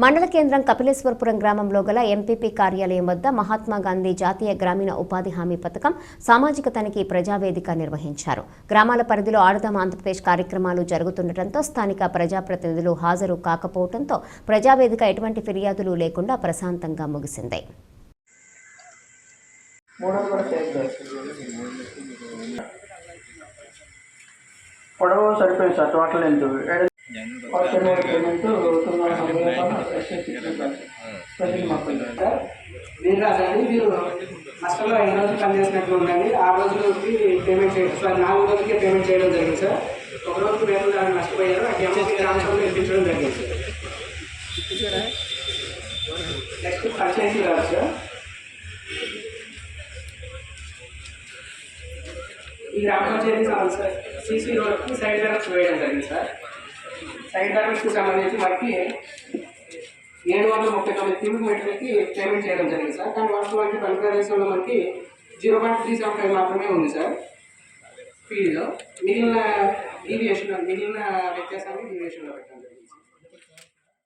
మండల కేంద్రం కపిలేశ్వరపురం గ్రామంలో గల ఎంపీపీ కార్యాలయం వద్ద మహాత్మా గాంధీ జాతీయ గ్రామీణ ఉపాధి హామీ పథకం సామాజిక తనిఖీ ప్రజావేదిక నిర్వహించారు. గ్రామాల పరిధిలో ఆడదాం ఆంధ్రప్రదేశ్ కార్యక్రమాలు జరుగుతుండటంతో స్థానిక ప్రజాప్రతినిధులు హాజరు కాకపోవడంతో ప్రజావేదిక ఎటువంటి ఫిర్యాదులు లేకుండా ప్రశాంతంగా ముగిసింది. నష్టంలో 5 రోజులు పనిచేసినట్లు ఉందండి. 6 రోజులకి పేమెంట్ చేయడం సార్, 4 రోజులకే పేమెంట్ చేయడం జరిగింది సార్. ఒక రోజుకి రేపు దాన్ని నష్టపోయారు. ఆ ఎంపీ ట్రాన్స్ఫర్లో ఇప్పించడం జరిగింది సార్. నెక్స్ట్ పంచాయతీ రాదు సార్. ఈ గ్రామ పంచాయతీ కావాలి సార్. సీసీ రోడ్కి సైడ్ బ్యాలెన్స్ వేయడం జరిగింది సార్. సైడ్ బ్యాలెన్స్కి సంబంధించి మనకి 739 క్యూబిక్ మీటర్లకి పేమెంట్ చేయడం జరిగింది సార్. కానీ వాస్తవానికి బంగ్లాదేశ్లో మనకి 0.375 మాత్రమే ఉంది సార్ ఫీల్డ్లో. మిగిలిన వ్యత్యాసాన్ని డీవియేషన్లో పెట్టడం జరిగింది సార్.